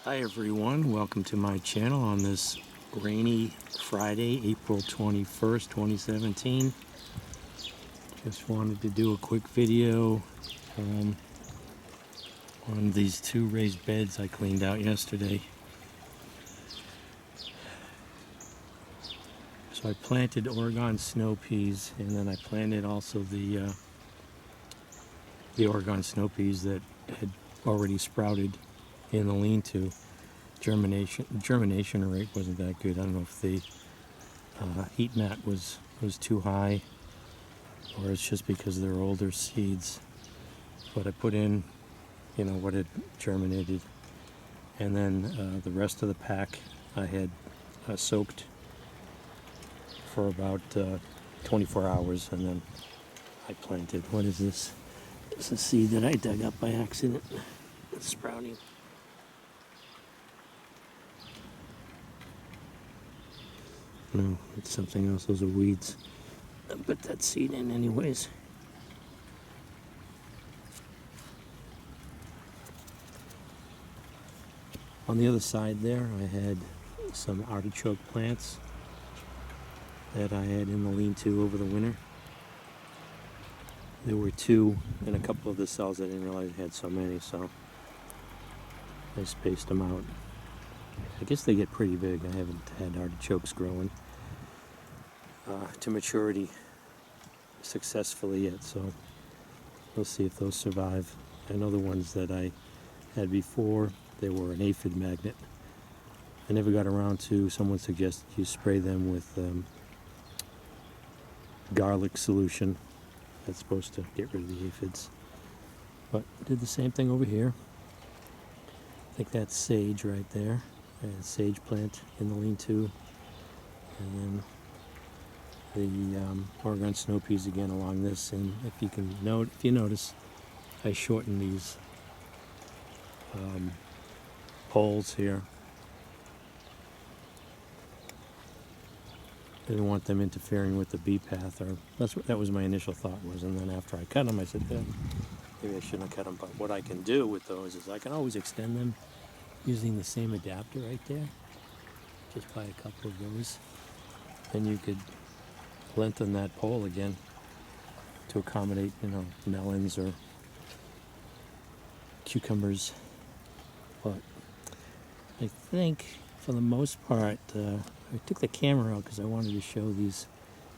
Hi everyone, welcome to my channel on this rainy Friday, April 21st, 2017. Just wanted to do a quick video on these two raised beds I cleaned out yesterday. So I planted Oregon snow peas, and then I planted also the Oregon snow peas that had already sprouted in the lean-to. Germination rate wasn't that good. I don't know if the heat mat was too high, or it's just because they're older seeds. But I put in, what had germinated, and then the rest of the pack I had soaked for about 24 hours, and then I planted. What is this? It's a seed that I dug up by accident. It's sprouting. No, it's something else. Those are weeds. I put that seed in anyways. On the other side there, I had some artichoke plants that I had in the lean-to over the winter. There were two in a couple of the cells. I didn't realize I had so many, so I spaced them out. I guess they get pretty big. I haven't had artichokes growing to maturity successfully yet, so we'll see if those survive. I know the ones that I had before, they were an aphid magnet. I never got around to, someone suggested you spray them with garlic solution. That's supposed to get rid of the aphids. But I did the same thing over here. I think that's sage right there. And sage plant in the lean-to. And then the Oregon snow peas again along this. And if you notice, I shortened these poles here. I didn't want them interfering with the bee path, or that was my initial thought was. And then after I cut them, I said, maybe I shouldn't have cut them. But what I can do with those is I can always extend them using the same adapter right there. Just buy a couple of those. Then you could lengthen that pole again to accommodate, melons or cucumbers. But I think for the most part, I took the camera out because I wanted to show these.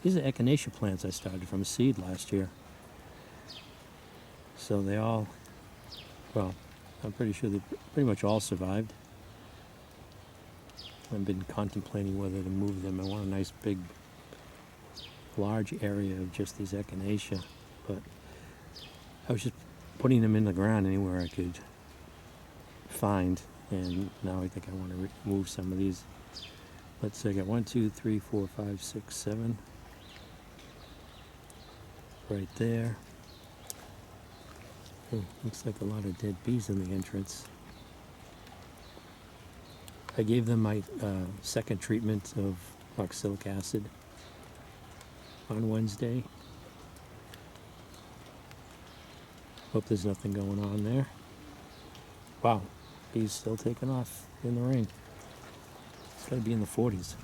These are echinacea plants I started from seed last year. So they all, well, I'm pretty sure they pretty much all survived. I've been contemplating whether to move them. I want a nice big, large area of just these echinacea, but I was just putting them in the ground anywhere I could find, and now I think I want to remove some of these. Let's see, I got 1, 2, 3, 4, 5, 6, 7 right there. Oh, looks like a lot of dead bees in the entrance. I gave them my second treatment of oxalic acid on Wednesday. Hope there's nothing going on there. Wow, bees still taking off in the rain. It's got to be in the 40s.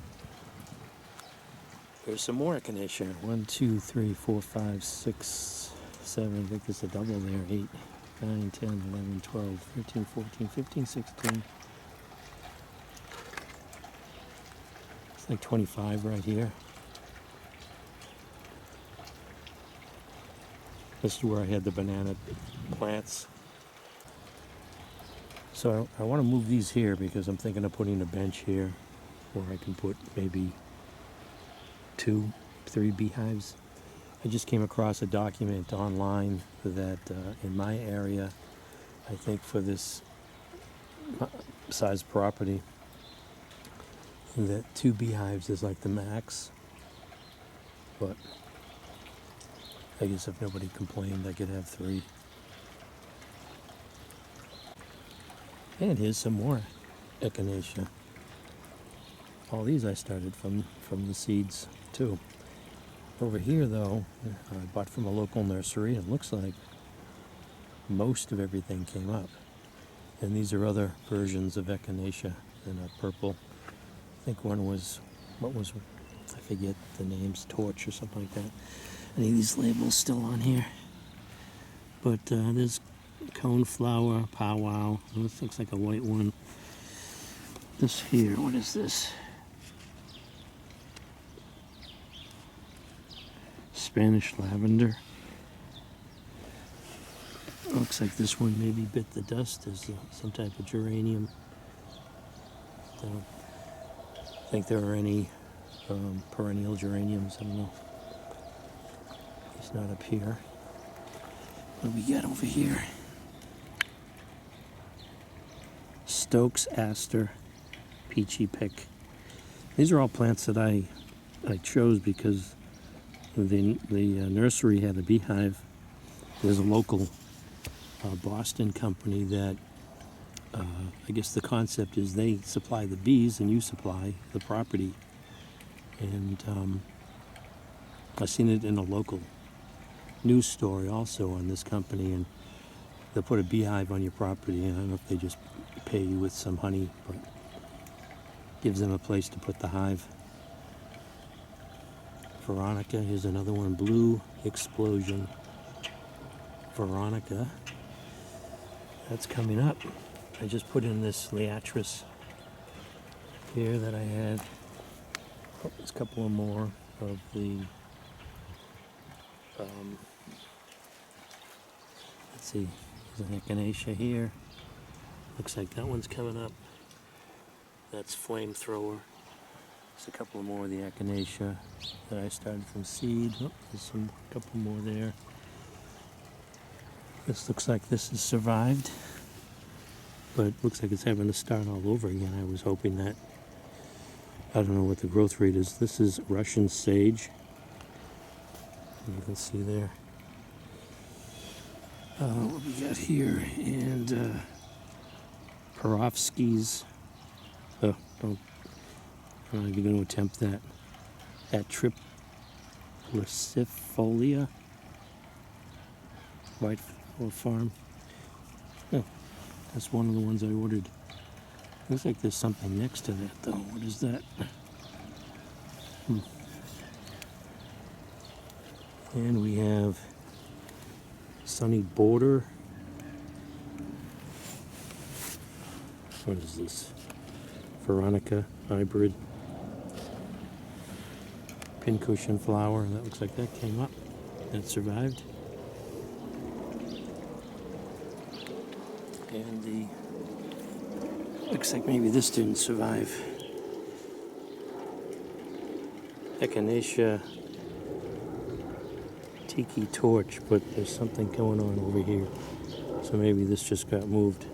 There's some more echinacea. 1, 2, 3, 4, 5, 6, 7. I think there's a double there. 8, 9, 10, 11, 12, 13, 14, 15, 16. It's like 25 right here. This is where I had the banana plants. So I want to move these here because I'm thinking of putting a bench here where I can put maybe 2, 3 beehives. I just came across a document online that in my area, I think for this size property, that 2 beehives is like the max. But I guess if nobody complained, I could have 3. And here's some more echinacea. All these I started from the seeds too. Over here though, I bought from a local nursery. It looks like most of everything came up. And these are other versions of echinacea in a purple. I think one was, I forget the names, torch or something like that. Any of these labels still on here? But there's coneflower, powwow. This looks like a white one. This here, what is this? Spanish lavender. Looks like this one maybe bit the dust as some type of geranium. Don't think there are any perennial geraniums. I don't know. It's not up here. What do we got over here? Stokes Aster Peachy Pick. These are all plants that I chose because the nursery had a beehive. There's a local Boston company that I guess the concept is they supply the bees and you supply the property. And I've seen it in a local news story also on this company, and they'll put a beehive on your property. And I don't know if they just pay you with some honey, but gives them a place to put the hive. Veronica, here's another one, Blue Explosion. Veronica, that's coming up. I just put in this Liatris here that I had. Oh, there's a couple of more of the, let's see, there's an echinacea here. Looks like that one's coming up. That's Flamethrower. There's a couple of more of the echinacea that I started from seed. Oh, there's a couple more there. This looks like this has survived, but it looks like it's having to start all over again. I was hoping that, I don't know what the growth rate is. This is Russian sage. You can see there. What we got here, and Perovsky's. Oh, don't. I'm not even going to attempt that. Atricifolia. White Farm. Oh, that's one of the ones I ordered. Looks like there's something next to that though. What is that? And we have Sunny Border. What is this? Veronica hybrid. Pincushion flower. That looks like that came up. That survived. And the looks like maybe this didn't survive. Echinacea Tiki Torch, but there's something going on over here. So maybe this just got moved.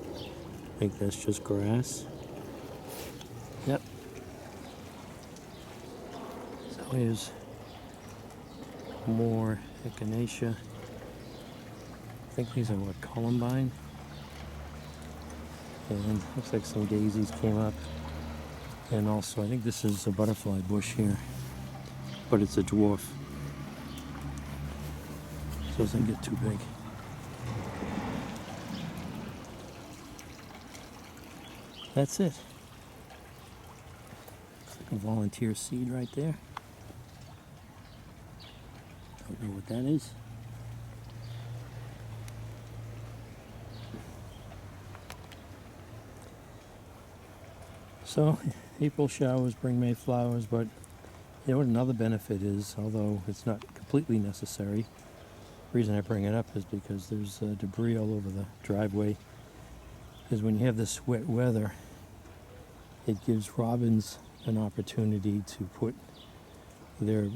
I think that's just grass. Yep. So here's more Echinacea. I think these are what, columbine? And looks like some daisies came up. And also, I think this is a butterfly bush here, but it's a dwarf. So it doesn't get too big. That's it. Looks like a volunteer seed right there. Don't know what that is. So, April showers bring May flowers, but you know what another benefit is, although it's not completely necessary. The reason I bring it up is because there's debris all over the driveway. Because when you have this wet weather, it gives robins an opportunity to put their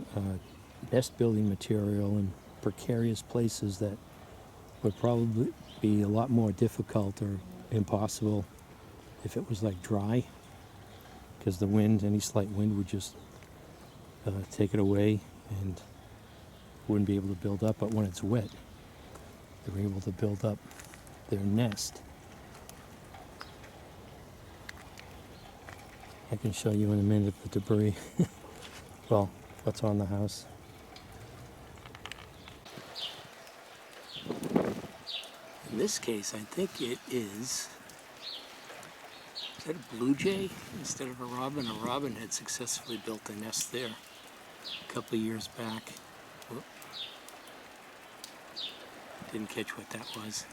nest building material in precarious places that would probably be a lot more difficult or impossible if it was like dry. Because the wind, any slight wind would just take it away and wouldn't be able to build up. But when it's wet, they're able to build up their nest. I can show you in a minute the debris. Well, what's on the house. In this case, I think it is Is that a blue jay instead of a robin? A robin had successfully built a nest there a couple of years back. Whoop. Didn't catch what that was.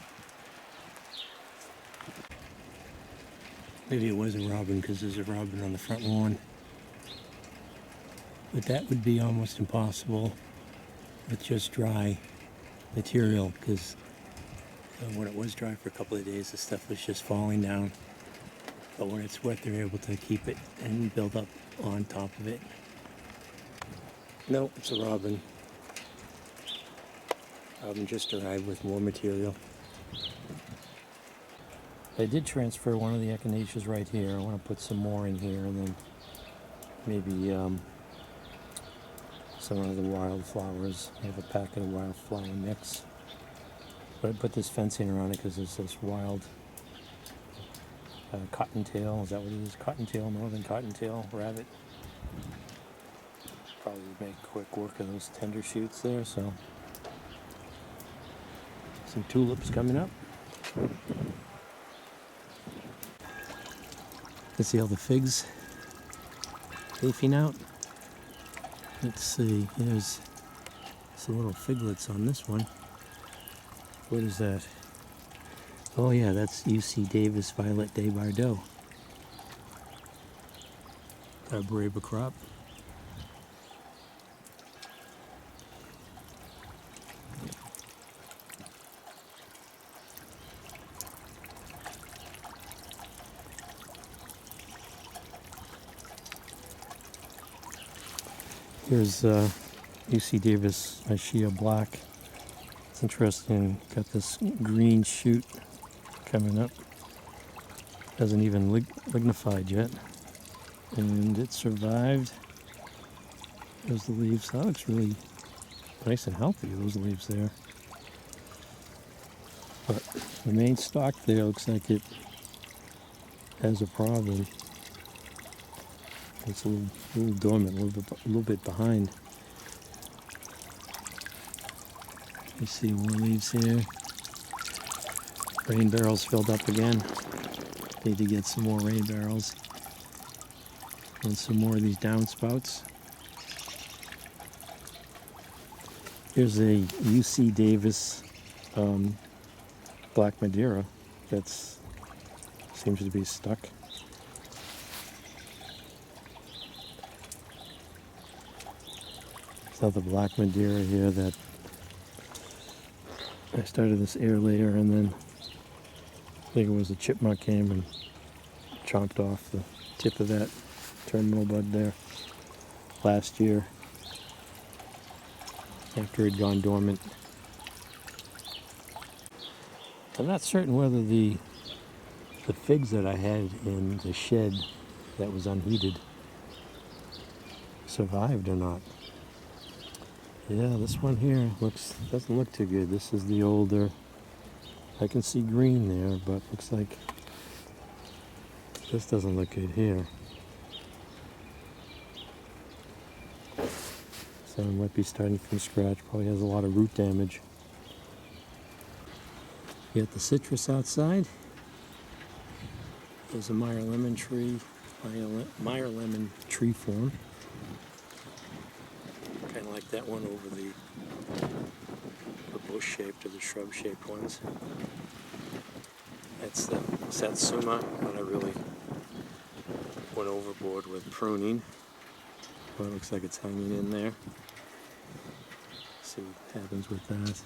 Maybe it was a robin because there's a robin on the front lawn. But that would be almost impossible with just dry material because when it was dry for a couple of days, the stuff was just falling down. But when it's wet, they're able to keep it and build up on top of it. No, it's a robin. Robin just arrived with more material. I did transfer one of the echinaceas right here. I want to put some more in here and then maybe some of the wildflowers. I have a packet of wildflower mix. But I put this fencing around it because there's this wild cottontail. Is that what it is? Cottontail, northern cottontail rabbit. Probably make quick work of those tender shoots there. So some tulips coming up. Let's see all the figs leafing out. Let's see, there's some little figlets on this one. What is that? Oh yeah, that's UC Davis Violet de Bardot. Arboreba crop. Here's UC Davis Ischia Black. It's interesting, got this green shoot coming up. Hasn't even lignified yet. And it survived. There's the leaves. That looks really nice and healthy, those leaves there. But the main stalk there looks like it has a problem. It's a little dormant, a little bit behind. You see more leaves here. Rain barrels filled up again. Need to get some more rain barrels. And some more of these downspouts. Here's a UC Davis Black Madeira that seems to be stuck. The Black Madeira here that I started this air-layer and then I think it was a chipmunk came and chomped off the tip of that terminal bud there last year after it had gone dormant. I'm not certain whether the figs that I had in the shed that was unheated survived or not. Yeah, this one here doesn't look too good. This is the older. I can see green there, but looks like this doesn't look good here. So it might be starting from scratch. Probably has a lot of root damage. You got the citrus outside. There's a Meyer lemon tree, Meyer lemon tree form. Kind of like that one over the bush-shaped or the shrub-shaped ones. That's the Satsuma that I really went overboard with pruning. Well, it looks like it's hanging in there. See what happens with that.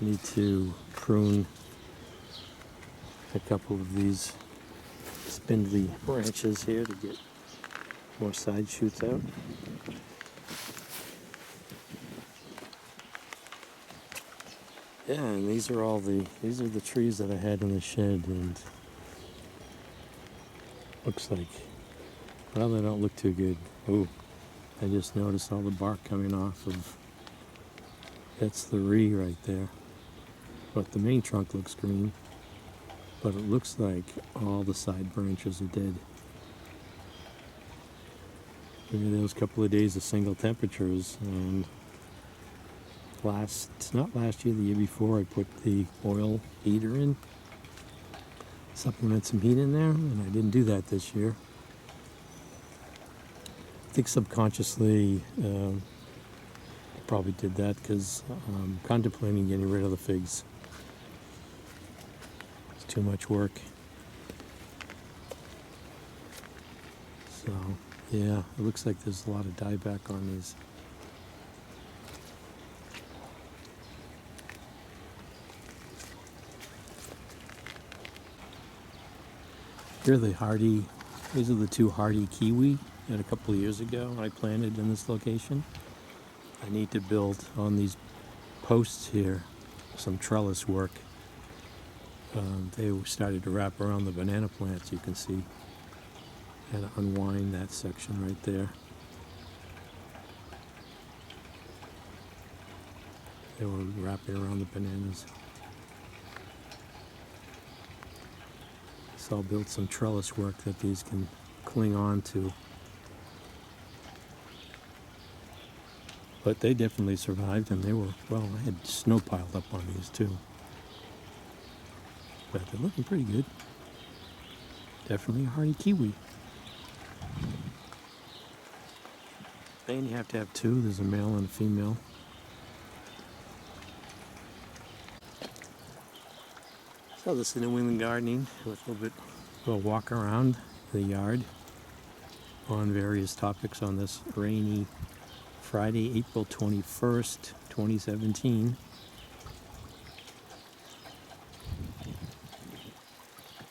Need to prune a couple of these spindly branches here to get more side shoots out. Yeah, and these are the trees that I had in the shed, and looks like, well, they don't look too good. Ooh, I just noticed all the bark coming off of, that's the ree right there. But the main trunk looks green, but it looks like all the side branches are dead. Maybe there was a couple of days of single temperatures and not last year, the year before, I put the oil heater in, supplement some heat in there, and I didn't do that this year. I think subconsciously I probably did that because I'm contemplating getting rid of the figs. It's too much work. So yeah, it looks like there's a lot of dieback on these. Here are the hardy, these are the two hardy kiwi that a couple of years ago I planted in this location. I need to build on these posts here some trellis work. They started to wrap around the banana plants, you can see. And unwind that section right there. They were wrapping around the bananas. So I'll build some trellis work that these can cling on to. But they definitely survived, and they were, well, I had snow piled up on these too. But they're looking pretty good. Definitely a hardy kiwi. And you have to have two. There's a male and a female. So this is New England Gardening with a little bit of a walk around the yard on various topics on this rainy Friday, April 21st, 2017.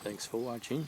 Thanks for watching.